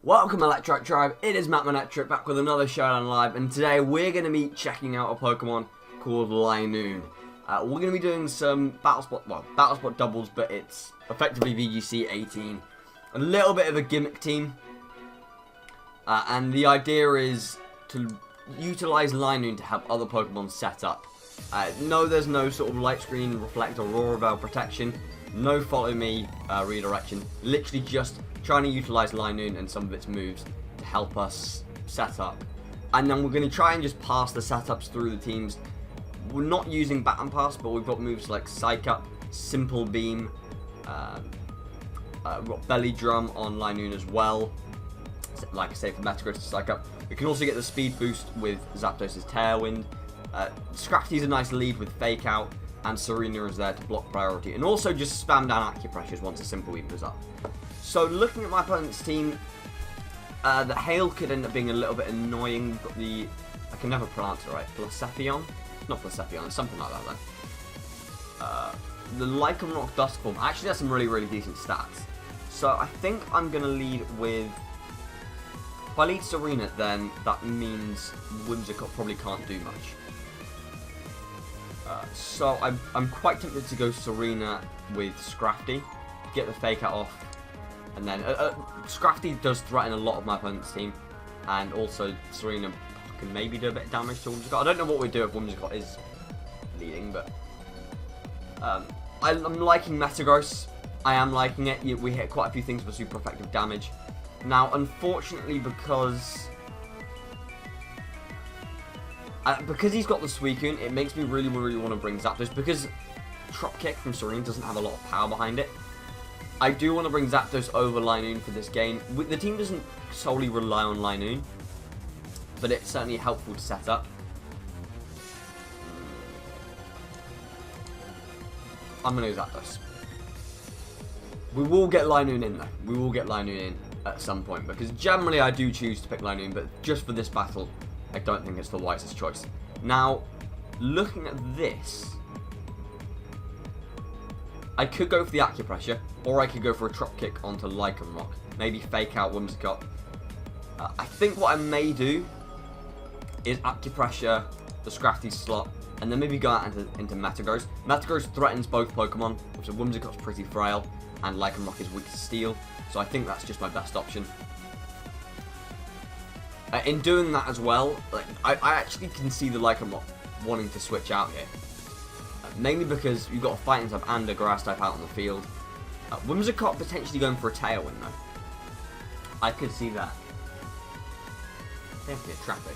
Welcome Electric Tribe, it is MattManectric back with another Showdown Live, and today we're going to be checking out a Pokemon called Linoone. We're going to be doing some Battle Spot doubles, but it's effectively VGC 18. A little bit of a gimmick team, and the idea is to utilize Linoone to help other Pokemon set up. No, there's no sort of light screen, reflect, or Aurora Veil protection. No follow me redirection. Literally just trying to utilize Linoone and some of its moves to help us set up. And then we're going to try and just pass the setups through the teams. We're not using Bat and Pass, but we've got moves like Psych Up, Simple Beam, we've got Belly Drum on Linoone as well. Like I say, for Metagross to Psych Up. We can also get the speed boost with Zapdos' Tailwind. Scrafty's a nice lead with Fake Out, and Tsareena is there to block priority. And also just spam down Acupressures once a Simple Beam goes up. So looking at my opponent's team, the Hail could end up being a little bit annoying, but I can never pronounce it right, Blacephion? Not Blacephion, it's something like that though. The Lycanroc Dusk Form actually has some really decent stats. So I think I'm going to lead with, if I lead Tsareena, then that means Whimsicott probably can't do much. So I'm quite tempted to go Tsareena with Scrafty, get the Fake Out off. And then Scrafty does threaten a lot of my opponent's team, and also Tsareena can maybe do a bit of damage to Whimsicott. I don't know what we do if Whimsicott is leading, but I'm liking Metagross. I am liking it. We hit quite a few things for super effective damage. Now, unfortunately, because he's got the Suicune, it makes me really want to bring Zapdos, because Trop Kick from Tsareena doesn't have a lot of power behind it. I do want to bring Zapdos over Linoone for this game. The team doesn't solely rely on Linoone, but it's certainly helpful to set up. I'm going to go Zapdos. We will get Linoone in though. We will get Linoone in at some point, because generally I do choose to pick Linoone, but just for this battle, I don't think it's the wisest choice. Now, looking at this, I could go for the Acupressure, or I could go for a Trop Kick onto Lycanroc. Maybe Fake Out Whimsicott. I think what I may do is Acupressure, the Scrafty slot, and then maybe go out into Metagross. Metagross threatens both Pokemon, which Whimsicott's pretty frail, and Lycanroc is weak to Steel, so I think that's just my best option. In doing that as well, I actually can see the Lycanroc wanting to switch out here. Mainly because you've got a Fighting type and a Grass type out on the field. Whimsicott potentially going for a Tailwind though. I could see that. Definitely a Traffic.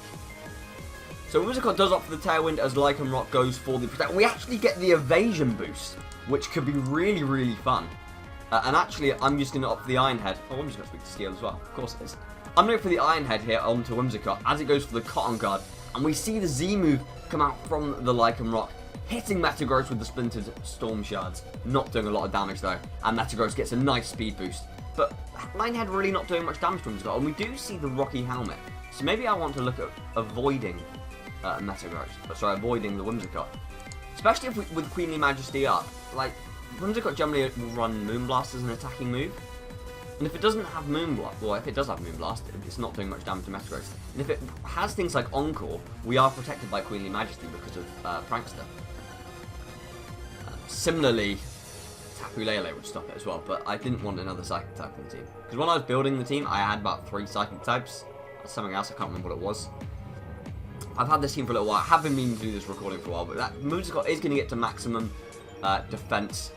So Whimsicott does opt for the Tailwind as Lycanroc goes for the Protect. We actually get the Evasion boost, which could be really fun. And actually, I'm just going to opt for the Iron Head. Oh, Whimsicott's weak to Steel as well. Of course it is. I'm going for the Iron Head here onto Whimsicott as it goes for the Cotton Guard. And we see the Z move come out from the Lycanroc, hitting Metagross with the Splintered Storm Shards. Not doing a lot of damage though. And Metagross gets a nice speed boost. But Linehead really not doing much damage to Whimsicott. And we do see the Rocky Helmet. So maybe I want to look at avoiding Metagross. Sorry, avoiding the Whimsicott. Especially if with Queenly Majesty up. Like, Whimsicott generally will run Moonblast as an attacking move. And if it doesn't have Moonblast, well, if it does have Moonblast, it's not doing much damage to Metagross. And if it has things like Encore, we are protected by Queenly Majesty because of Prankster. Similarly, Tapu Lele would stop it as well, but I didn't want another Psychic type in the team. Because when I was building the team, I had about 3 Psychic types. That's something else, I can't remember what it was. I've had this team for a little while. I have been meaning to do this recording for a while, but that Whimsicott is going to get to maximum defense.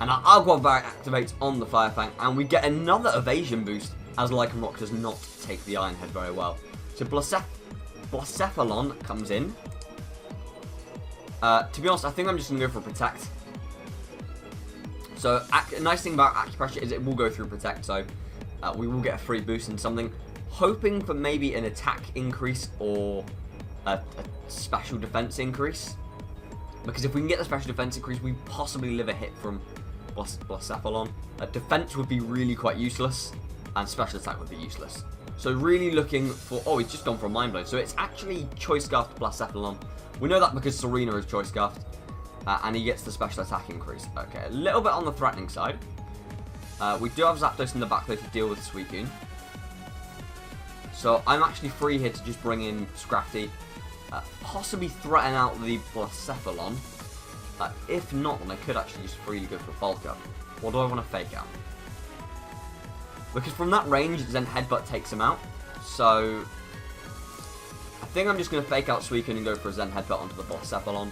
And our Aguav activates on the Fire Fang, and we get another Evasion boost as Lycanroc does not take the Iron Head very well. So Blacephalon comes in. To be honest, I think I'm just going to go for Protect. So, a nice thing about Acupressure is it will go through Protect, so we will get a free boost in something. Hoping for maybe an attack increase or a special defense increase. Because if we can get the special defense increase, we possibly live a hit from Blacephalon. Defense would be really quite useless, and special attack would be useless. So really looking for... Oh, he's just gone for a Mind Blow. So it's actually Choice Scarf to Blacephalon. We know that because Tsareena is Choice Scarfed. And he gets the special attack increase. Okay, a little bit on the threatening side. We do have Zapdos in the back there to deal with Suicune. So I'm actually free here to just bring in Scrafty, possibly threaten out the Blacephalon. If not, then I could actually just freely go for Bulk Up. Or do I want to Fake Out? Because from that range, Zen Headbutt takes him out. So I think I'm just going to Fake Out Suicune and go for a Zen Headbutt onto the Blacephalon.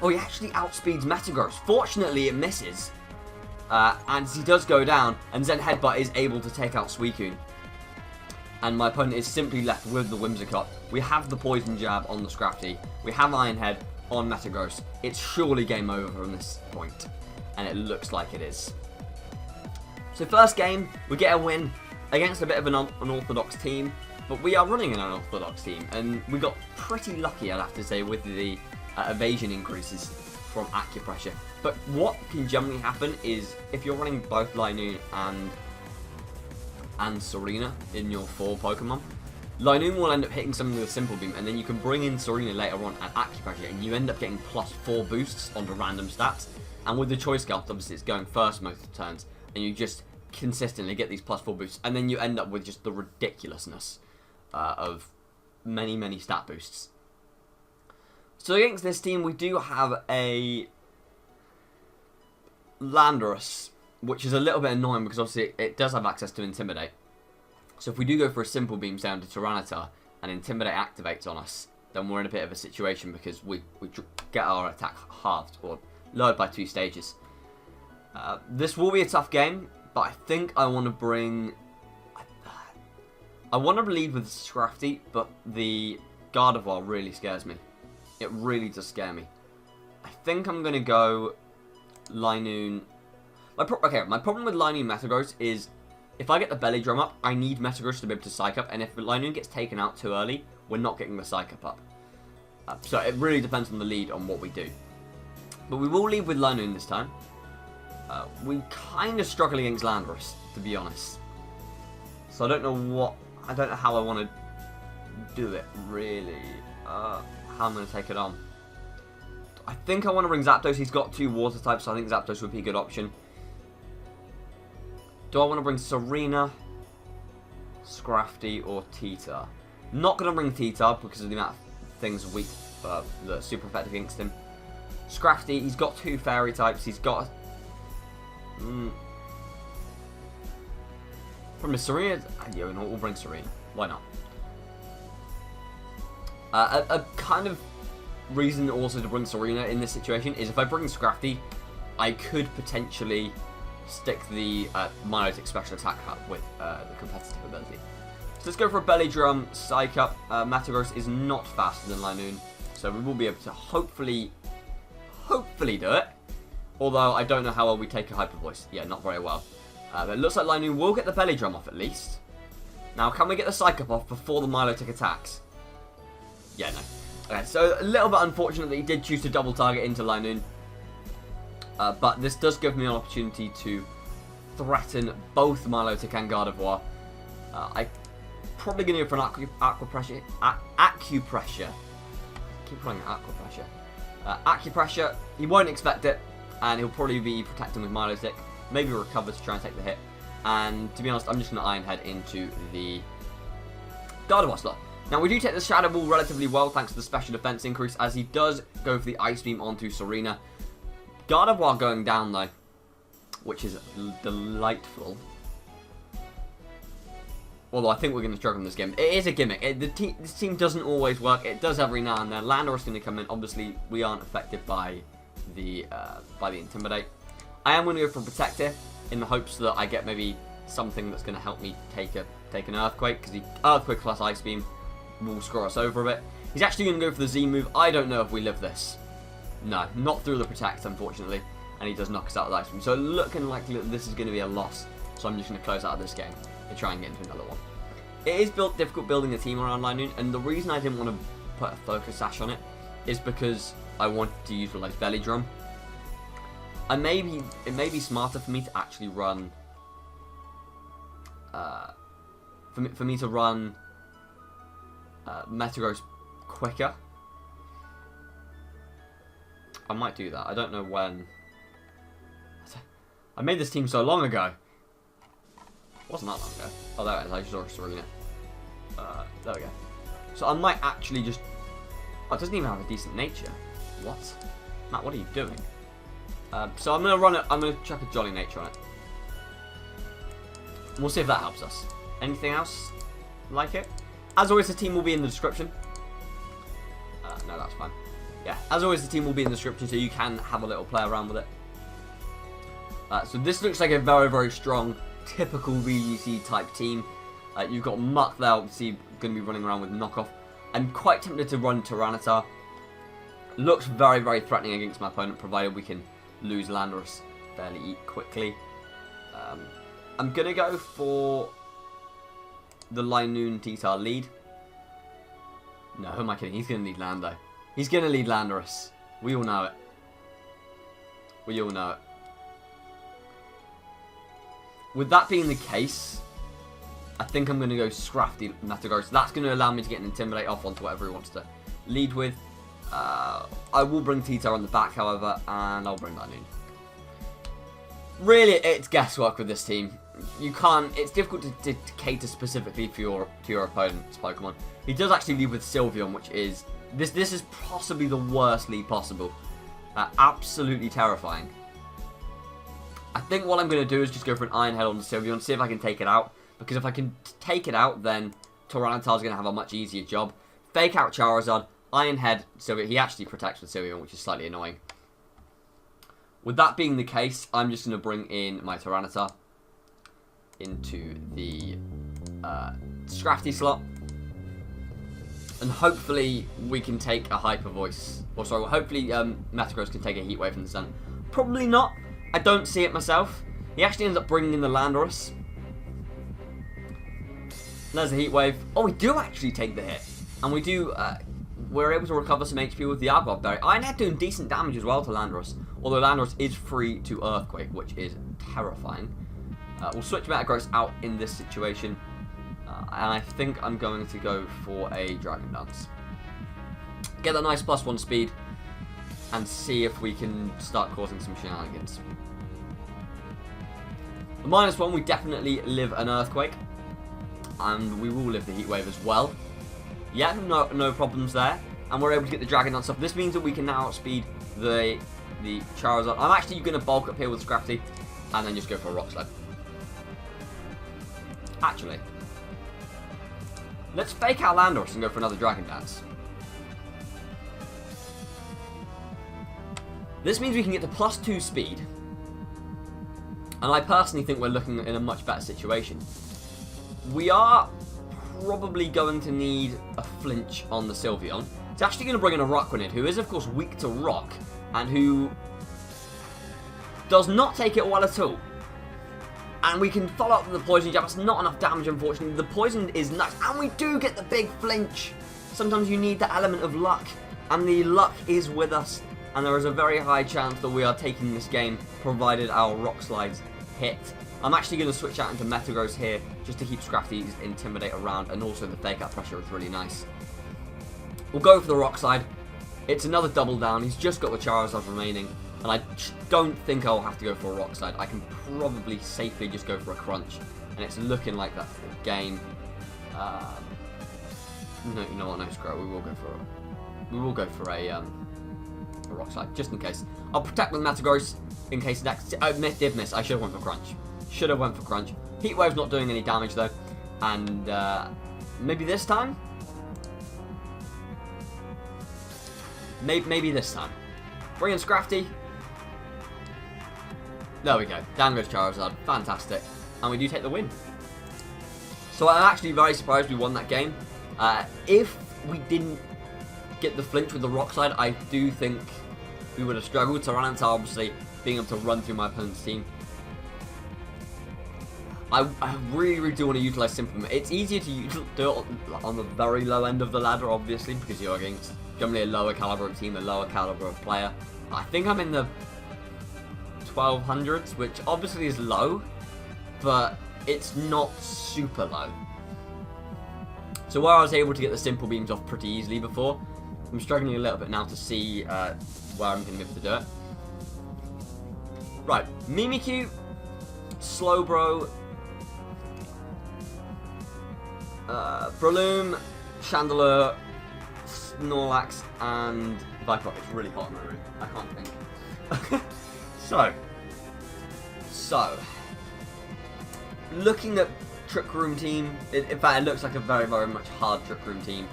Oh, he actually outspeeds Metagross. Fortunately, it misses. And he does go down, and Zen Headbutt is able to take out Suicune. And my opponent is simply left with the Whimsicott. We have the Poison Jab on the Scrafty. We have Iron Head on Metagross. It's surely game over from this point. And it looks like it is. So first game, we get a win against a bit of an unorthodox team. But we are running an unorthodox team. And we got pretty lucky, I'd have to say, with the evasion increases from Acupressure. But what can generally happen is, if you're running both Linoone and Tsareena in your 4 Pokemon, Linoone will end up hitting something with a Simple Beam, and then you can bring in Tsareena later on at Acupressure, and you end up getting +4 boosts onto random stats. And with the Choice Scarf, obviously it's going first most of the turns, and you just consistently get these +4 boosts, and then you end up with just the ridiculousness of many stat boosts. So against this team, we do have a Landorus, which is a little bit annoying because obviously it does have access to Intimidate. So if we do go for a Simple Beam down to Tyranitar and Intimidate activates on us, then we're in a bit of a situation because we get our attack halved or lowered by 2 stages. This will be a tough game, but I think I want to bring... I want to lead with Scrafty, but the Gardevoir really scares me. It really does scare me. I think I'm going to go Linoone. My problem with Linoone Metagross is if I get the Belly Drum up, I need Metagross to be able to Psych Up, and if Linoone gets taken out too early, we're not getting the Psych Up. So it really depends on the lead on what we do. But we will lead with Linoone this time. We kind of struggle against Landorus, to be honest. So I don't know how I want to do it, really. How I'm going to take it on. I think I want to bring Zapdos. He's got 2 water types, so I think Zapdos would be a good option. Do I want to bring Tsareena, Scrafty, or Tita? Not going to bring Tita because of the amount of things weak that are super effective against him. Scrafty, he's got 2 fairy types. He's got... From a Tsareena... Yeah, we'll bring Tsareena. Why not? A kind of reason also to bring Tsareena in this situation is if I bring Scrafty, I could potentially stick the Milotic special attack up with the competitive ability. So let's go for a Belly Drum, Psych Up. Metagross is not faster than Linoone, so we will be able to hopefully do it. Although I don't know how well we take a Hyper Voice. Yeah, not very well. But it looks like Linoone will get the Belly Drum off at least. Now, can we get the Psych Up off before the Milotic attacks? Yeah, no. Okay, so a little bit unfortunate that he did choose to double target into Linoone. But this does give me an opportunity to threaten both Milotic and Gardevoir. I'm probably going to go for an Acupressure. Acupressure. I keep calling it Acupressure. Acupressure, he won't expect it, and he'll probably be protecting with Milotic. Maybe recover to try and take the hit. And to be honest, I'm just going to Iron Head into the Gardevoir slot. Now, we do take the Shadow Ball relatively well thanks to the special defense increase, as he does go for the Ice Beam onto Tsareena. Gardevoir going down, though, which is delightful. Although I think we're going to struggle in this game. It is a gimmick. This team doesn't always work. It does every now and then. Landorus is going to come in. Obviously, we aren't affected by the Intimidate. I am going to go for Protector in the hopes that I get maybe something that's going to help me take an Earthquake, because the Earthquake plus Ice Beam will screw us over a bit. He's actually going to go for the Z move. I don't know if we live this. No, not through the Protect, unfortunately. And he does knock us out with Ice Beam. So looking like this is going to be a loss. So I'm just going to close out of this game and try and get into another one. It is difficult building a team around Linoone, and the reason I didn't want to put a Focus Sash on it is because I wanted to utilize Belly Drum. It may be smarter for me to actually run... for me to run Metagross quicker. I might do that. I don't know when. I made this team so long ago. Wasn't that long ago. Oh, there it is. I just saw a Tsareena. There we go. So I might actually just... Oh, it doesn't even have a decent nature. What? Matt, what are you doing? So I'm going to run it. I'm going to chuck a Jolly Nature on it. We'll see if that helps us. Anything else like it? As always, the team will be in the description. No, that's fine. Yeah, as always, the team will be in the description, so you can have a little play around with it. So this looks like a very, very strong, typical VGC type team. You've got Muck there, obviously, going to be running around with knockoff. I'm quite tempted to run Tyranitar. Looks very, very threatening against my opponent, provided we can lose Landorus fairly quickly. I'm going to go for the Linoone T-Tar lead. No, who am I kidding? He's going to lead Lando. He's going to lead Landorus. We all know it. We all know it. With that being the case, I think I'm going to go Scrafty Metagross. That's going to allow me to get an Intimidate off onto whatever he wants to lead with. I will bring T-Tar on the back, however, and I'll bring Linoone. Really, it's guesswork with this team. You can't. It's difficult to cater specifically for your opponent's Pokemon. He does actually lead with Sylveon, which is this is possibly the worst lead possible. Absolutely terrifying. I think what I'm going to do is just go for an Iron Head on the Sylveon, see if I can take it out. Because if I can take it out, then Tyranitar's going to have a much easier job. Fake out Charizard, Iron Head, Sylveon. He actually protects with Sylveon, which is slightly annoying. With that being the case, I'm just going to bring in my Tyranitar into the Scrafty slot. And hopefully we can take a Hyper Voice. Or sorry, hopefully Metagross can take a Heat Wave from the sun. Probably not. I don't see it myself. He actually ends up bringing in the Landorus. There's a Heat Wave. Oh, we do actually take the hit. And we do... we're able to recover some HP with the Aguav Berry. Iron Head doing decent damage as well to Landorus. Although Landorus is free to Earthquake, which is terrifying. We'll switch Metagross out in this situation. And I think I'm going to go for a Dragon Dance. Get that nice +1 speed. And see if we can start causing some shenanigans. The -1, we definitely live an Earthquake. And we will live the Heat Wave as well. Yeah, no problems there. And we're able to get the Dragon Dance off. This means that we can now outspeed the Charizard. I'm actually going to bulk up here with Scrafty. And then just go for a Rock Slide. Actually, let's fake out Landorus and go for another Dragon Dance. This means we can get to +2 speed. And I personally think we're looking in a much better situation. We are probably going to need a flinch on the Sylveon. It's actually going to bring in a Rockrunnid, who is of course weak to rock, and who does not take it well at all. And we can follow up with the Poison Jab. It's not enough damage, unfortunately. The Poison is nice, and we do get the big flinch. Sometimes you need the element of luck, and the luck is with us. And there is a very high chance that we are taking this game, provided our Rock Slides hit. I'm actually going to switch out into Metagross here, just to keep Scrafty's Intimidate around, and also the Fake Out Pressure is really nice. We'll go for the Rock Slide. It's another double down. He's just got the Charizard remaining, and I don't think I'll have to go for a Rock Slide. I can probably safely just go for a Crunch, and it's looking like that for the game. No, you know what? No, screw it. We will go for a Rock Slide, just in case. I'll protect with Metagross in case next. I did miss. I should have went for Crunch. Should have went for Crunch. Heat Wave's not doing any damage though, and maybe this time. Maybe this time. Bring in Scrafty. There we go. Down goes Charizard. Fantastic. And we do take the win. So I'm actually very surprised we won that game. If we didn't get the flinch with the Rock Slide, I do think we would have struggled. Tyranitar obviously being able to run through my opponent's team. I really do want to utilize Simple. It's easier to do it on the very low end of the ladder, obviously, because you're against generally a lower caliber of team, a lower caliber of player. I think I'm in the 1200s, which obviously is low, but it's not super low. So where I was able to get the Simple Beams off pretty easily before, I'm struggling a little bit now to see where I'm going to be able to do it. Right, Mimikyu, Slowbro, Breloom, Chandelure, Snorlax, and Viper. It's really hot in my room. I can't think. So, looking at Trick Room team, in fact, it looks like a very, very much hard Trick Room team.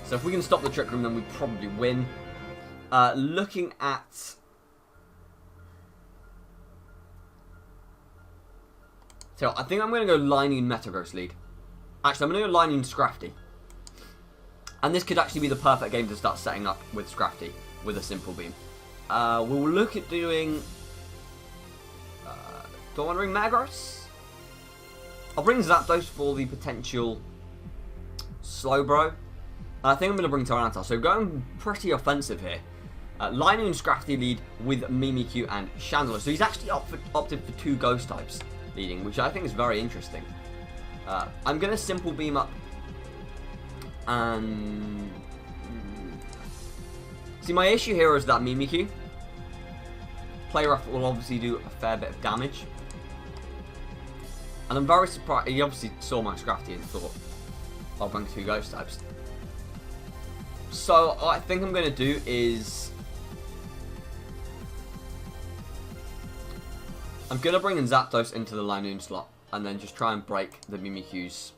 So if we can stop the Trick Room, then we probably win. Looking at... So I think I'm going to go Linoone Metagross lead. Actually, I'm going to go Linoone Scrafty. And this could actually be the perfect game to start setting up with Scrafty with a simple beam. We'll look at doing... do I want to bring Metagross? I'll bring Zapdos for the potential Slowbro. I think I'm going to bring Tyranitar. So going pretty offensive here. Linoone Scrafty lead with Mimikyu and Chandelure. So he's actually opted for 2 Ghost types leading, which I think is very interesting. I'm going to Simple Beam up and... See, my issue here is that Mimikyu. Play Rough will obviously do a fair bit of damage. And I'm very surprised. He obviously saw my Scrafty and thought, I'll bring 2 Ghost types. So, what I think I'm going to do is... I'm going to bring in Zapdos into the Linoone slot. And then just try and break the Mimikyu's...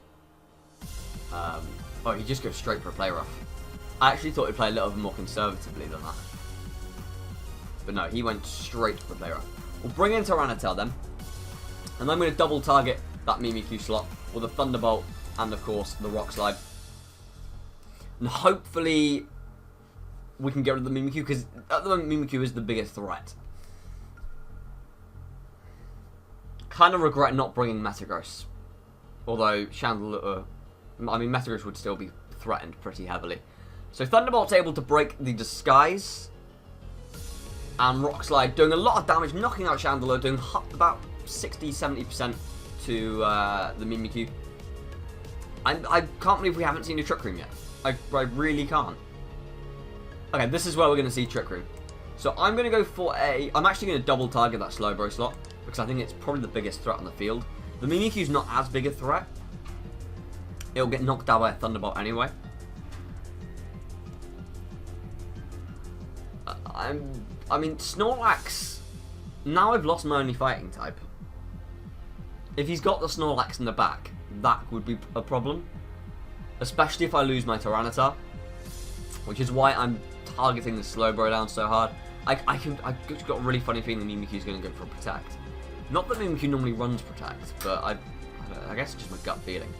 oh, he just goes straight for a Play Rough. I actually thought he'd play a little bit more conservatively than that. But no, he went straight for a Play Rough. We'll bring in Tyranitar then. And I'm going to double target that Mimikyu slot with a Thunderbolt and, of course, the Rock Slide. And hopefully we can get rid of the Mimikyu, because at the moment Mimikyu is the biggest threat. Kind of regret not bringing Metagross. Although Chandelure... I mean, Metagross would still be threatened pretty heavily. So Thunderbolt's able to break the Disguise. And Rock Slide doing a lot of damage, knocking out Chandelure, doing about 60-70% to the Mimikyu. I can't believe we haven't seen a Trick Room yet. I really can't. Okay, this is where we're going to see Trick Room. So I'm going to go for a... I'm actually going to double target that Slowbro slot, because I think it's probably the biggest threat on the field. The Mimikyu's not as big a threat. It'll get knocked out by a Thunderbolt anyway. I mean, Snorlax... Now I've lost my only fighting type. If he's got the Snorlax in the back, that would be a problem. Especially if I lose my Tyranitar. Which is why I'm targeting the Slowbro down so hard. I've just got a really funny feeling the Mimikyu's going to go for a Protect. Not that Mimikyu normally runs Protect, but I guess it's just my gut feeling.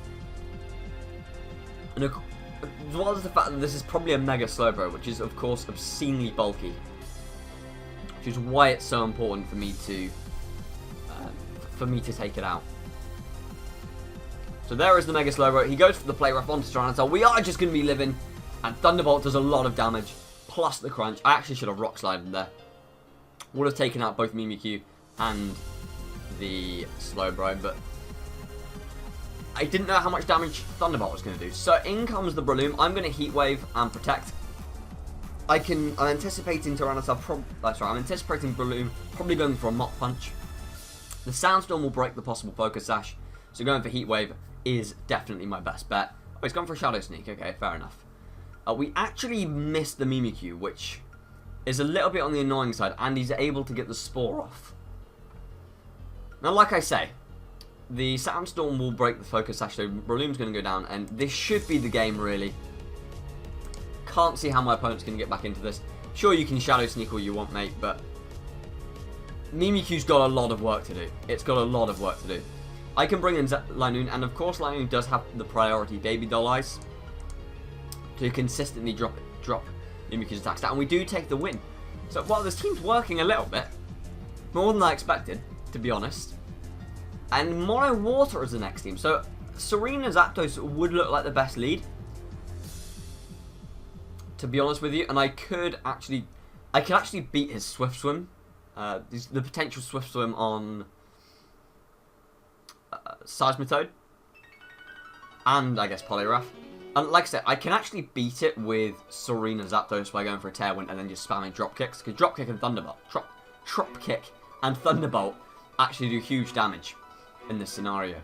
And as well as the fact that this is probably a Mega Slowbro, which is of course obscenely bulky. Which is why it's so important for me to take it out. So there is the Mega Slowbro. He goes for the Play Rough onto Tyranitar. We are just going to be living. And Thunderbolt does a lot of damage. Plus the Crunch. I actually should have Rock Slided there. Would have taken out both Mimikyu and the Slowbro. But I didn't know how much damage Thunderbolt was going to do. So in comes the Breloom. I'm going to Heat Wave and Protect. I'm anticipating Tyranitar. I'm anticipating Breloom probably going for a Mach Punch. The Sandstorm will break the possible Focus Sash. So going for Heat Wave is definitely my best bet. Oh, he's gone for a Shadow Sneak. Okay, fair enough. We actually missed the Mimikyu, which is a little bit on the annoying side, and he's able to get the Spore off. Now, like I say, the Sandstorm will break the Focus Sash, so Breloom's going to go down, and this should be the game, really. Can't see how my opponent's going to get back into this. Sure, you can Shadow Sneak all you want, mate, but Mimikyu's got a lot of work to do. It's got a lot of work to do. I can bring in Linoone, and of course Linoone does have the priority Baby Doll Eyes to consistently drop Mimikyu's attacks down, and we do take the win. So, well, this team's working a little bit. More than I expected, to be honest. And Mono Water is the next team. So, Tsareena Zapdos would look like the best lead, to be honest with you. And I could actually beat his Swift Swim. The potential Swift Swim on Seismitoad. And, I guess, Poliwrath. And like I said, I can actually beat it with Tsareena Zapdos by going for a Tailwind and then just spamming Drop Kicks. Because Drop Kick and Thunderbolt, Trop Kick and Thunderbolt actually do huge damage in this scenario.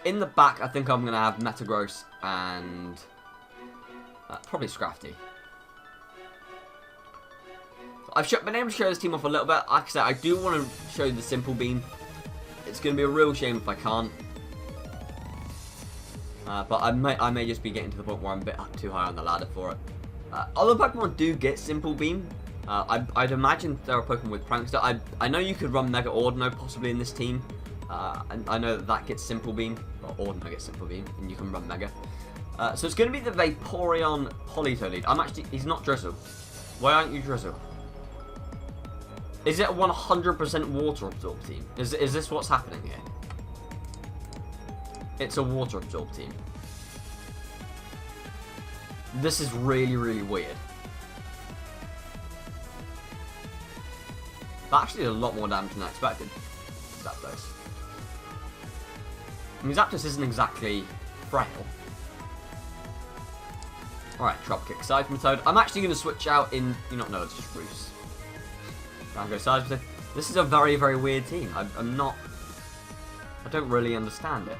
In the back, I think I'm going to have Metagross and probably Scrafty. I've been able to show this team off a little bit. Like I said, I do want to show the Simple Beam. It's going to be a real shame if I can't. But I may just be getting to the point where I'm a bit too high on the ladder for it. Other Pokemon do get Simple Beam. I'd imagine there are Pokemon with Prankster. I know you could run Mega Ordino possibly in this team. And I know that gets Simple Beam. Or Ordino gets Simple Beam, and you can run Mega. So it's going to be the Vaporeon Politoed. He's not Drizzle. Why aren't you Drizzle? Is it a 100% Water Absorb team? Is this what's happening here? It's a Water Absorb team. This is really, really weird. That actually did a lot more damage than I expected. Zapdos. I mean, Zapdos isn't exactly frail. Alright, Trop Kick, Seismitoad. I'm actually going to switch out in... You not know, it's just Roost. Go Seismitoad. This is a very, very weird team. I'm not... I don't really understand it.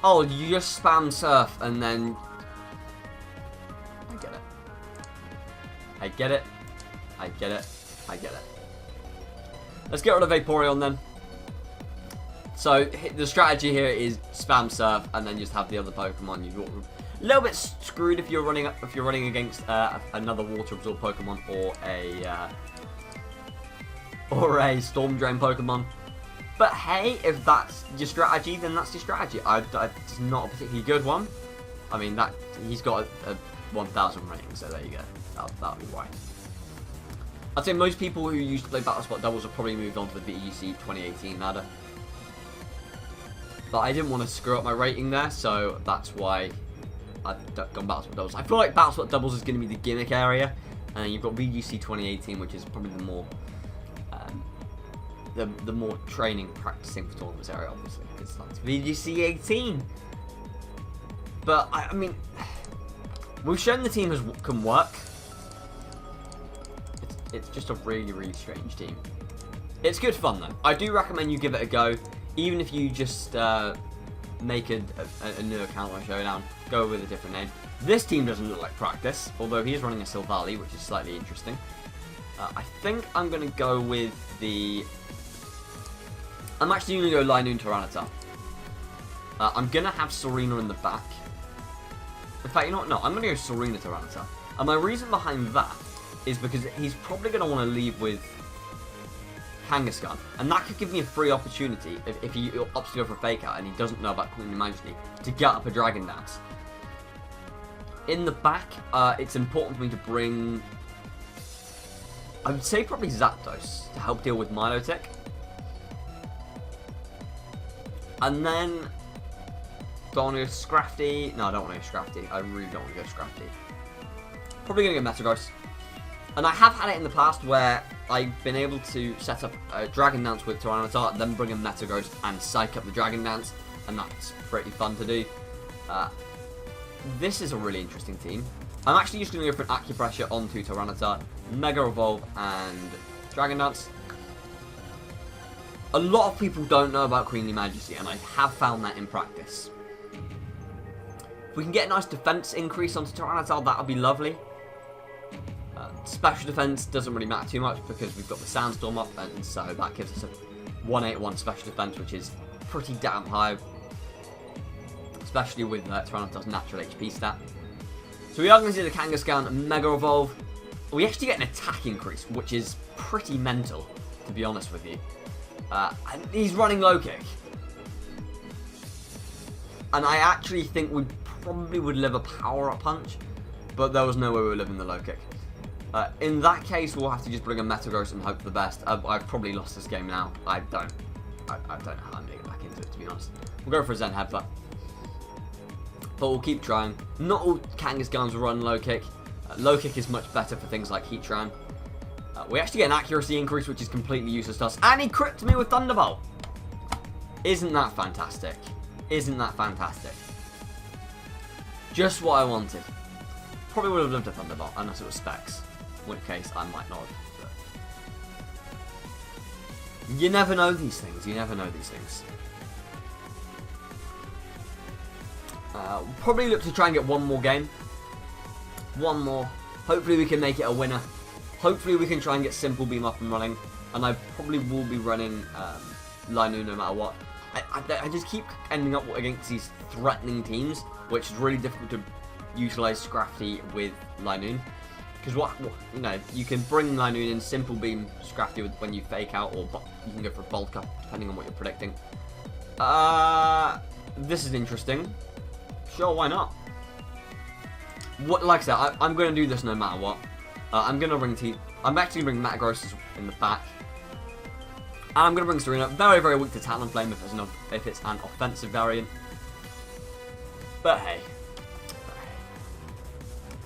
Oh, you just spam Surf and then... I get it. I get it. I get it. I get it. Let's get rid of Vaporeon then. So the strategy here is spam Surf and then just have the other Pokemon. You're a little bit screwed if you're running against another Water Absorb Pokemon or a Storm Drain Pokemon. But hey, if that's your strategy, then that's your strategy. It's not a particularly good one. I mean, he's got a 1,000 rating, so there you go. That'll be why. I'd say most people who used to play Battle Spot doubles have probably moved on to the VGC 2018 ladder. But I didn't want to screw up my rating there, so that's why I've gone Battle Spot doubles. I feel like Battle Spot doubles is going to be the gimmick area, and then you've got VGC 2018, which is probably the more the more training, practicing for tournaments area, obviously, because that's VGC 18. But I mean, we've shown the team can work. It's just a really, really strange team. It's good fun though. I do recommend you give it a go, even if you just make a new account on Showdown. Go with a different name. This team doesn't look like practice, although he's running a Silvally, which is slightly interesting. I think I'm going to go with the... I'm actually going to go Linoone Tyranitar. I'm going to have Tsareena in the back. In fact, you know what? No, I'm going to go Tsareena Tyranitar. And my reason behind that is because he's probably going to want to leave with Kangaskhan. And that could give me a free opportunity, if he opts to go for a Fake Out and he doesn't know about Queen Majesty, to get up a Dragon Dance. In the back, it's important for me to bring... I would say probably Zapdos to help deal with Milotic. And then... Do I want to go Scrafty? No, I don't want to go Scrafty. I really don't want to go Scrafty. Probably going to go Metagross. And I have had it in the past where I've been able to set up a Dragon Dance with Tyranitar, then bring in Metagross and Psych Up the Dragon Dance. And that's pretty fun to do. This is a really interesting team. I'm actually just going to go for an Acupressure onto Tyranitar, Mega Evolve, and Dragon Dance. A lot of people don't know about Queenly Majesty, and I have found that in practice. If we can get a nice defense increase onto Tyranitar, that would be lovely. Special defense doesn't really matter too much because we've got the Sandstorm up, and so that gives us a 181 special defense, which is pretty damn high. Especially with Tyranitar's natural HP stat. So we are going to see the Kangaskhan Mega Evolve. We actually get an attack increase, which is pretty mental, to be honest with you. And he's running Low Kick. And I actually think we probably would live a Power Up Punch, but there was no way we were living the Low Kick. In that case, we'll have to just bring a Metagross and hope for the best. I've probably lost this game now. I don't know how I'm going to get back into it, to be honest. We'll go for a Zen Headbutt. But we'll keep trying. Not all Kangaskhan's will run Low Kick. Low Kick is much better for things like Heatran. We actually get an accuracy increase, which is completely useless to us. And he crits me with Thunderbolt. Isn't that fantastic? Isn't that fantastic? Just what I wanted. Probably would have loved a Thunderbolt, unless it was Specs. In which case, I might not have. But... You never know these things. You never know these things. We'll probably look to try and get one more game. One more. Hopefully we can make it a winner. Hopefully we can try and get Simple Beam up and running. And I probably will be running Linoone no matter what. I just keep ending up against these threatening teams, which is really difficult to utilize Scrafty with Linoone. Because you know, you can bring Linoone in, Simple Beam Scrafty when you fake out, or you can go for Bulk Up depending on what you're predicting. This is interesting. Sure, why not? Like I said, I'm going to do this no matter what. I'm going to bring I'm actually bringing Metagross in the back. And I'm going to bring Tsareena. Very, very weak to Talonflame if it's an offensive variant. But hey.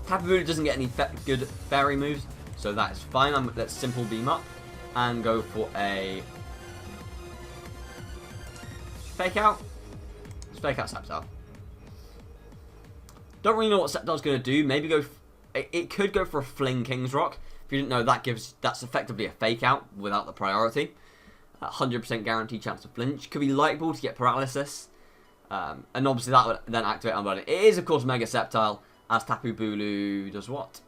Tapu Bulu doesn't get any good fairy moves, so that is fine. Let's Simple Beam up and go for a fake out. Let's fake out Zapdos. Don't really know what Zapdos going to do. Maybe it could go for a Fling King's Rock. If you didn't know, that's effectively a fake out without the priority. 100% guaranteed chance to flinch. Could be Light Ball to get paralysis, and obviously that would then activate Unburden. It is of course Mega Sceptile. As Tapu Bulu does what?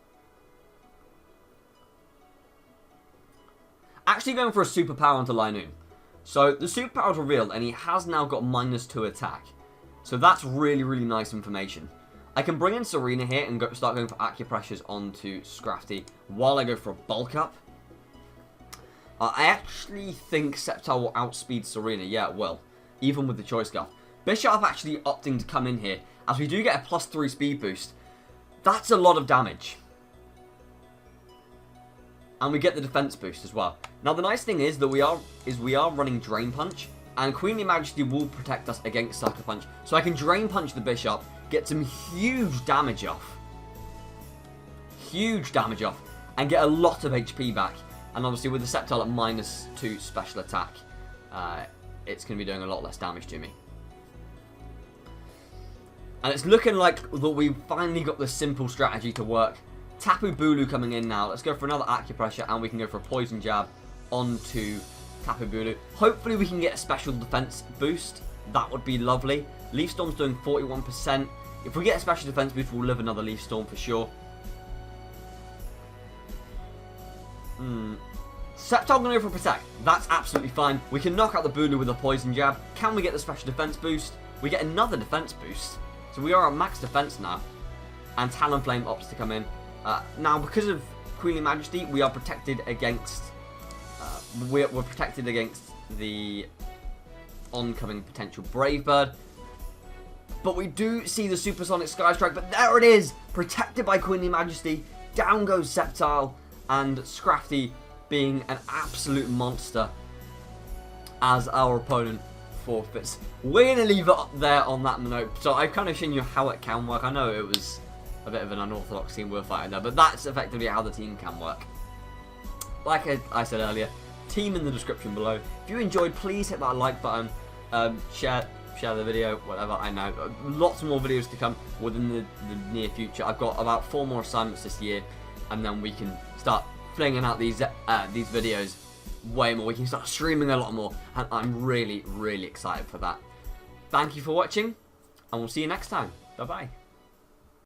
Actually going for a superpower onto Linoone. So the superpower is revealed and he has now got -2 attack. So that's really, really nice information. I can bring in Tsareena here and start going for Acupressures onto Scrafty while I go for a Bulk Up. I actually think Sceptile will outspeed Tsareena. Yeah, it will. Even with the Choice Scarf. Bisharp actually opting to come in here as we do get a +3 speed boost. That's a lot of damage. And we get the defense boost as well. Now the nice thing is that we are running Drain Punch, and Queenly Majesty will protect us against Sucker Punch. So I can Drain Punch the Bisharp, get some huge damage off. Huge damage off. And get a lot of HP back. And obviously with the Sceptile at -2 special attack, it's going to be doing a lot less damage to me. And it's looking like that we've finally got the simple strategy to work. Tapu Bulu coming in now. Let's go for another Acupressure and we can go for a Poison Jab onto Tapu Bulu. Hopefully we can get a special defense boost. That would be lovely. Leaf Storm's doing 41%. If we get a special defense boost, we'll live another Leaf Storm for sure. Sceptile going to go for Protect. That's absolutely fine. We can knock out the Bulu with a Poison Jab. Can we get the special defense boost? We get another defense boost. So we are at max defense now, and Talonflame opts to come in. Now, because of Queenly Majesty, we are protected against. We're protected against the oncoming potential Brave Bird. But we do see the Supersonic Sky Strike. But there it is, protected by Queenly Majesty. Down goes Sceptile, and Scrafty being an absolute monster as our opponent forfeits. We're going to leave it up there on that note. So I've kind of shown you how it can work. I know it was a bit of an unorthodox team we're fighting there, but that's effectively how the team can work. Like I said earlier, team in the description below. If you enjoyed, please hit that like button, share the video, whatever. I know lots more videos to come within the near future. I've got about 4 more assignments this year, and then we can start flinging out these videos way more. We can start streaming a lot more, and I'm really, really excited for that. Thank you for watching, and we'll see you next time. Bye bye.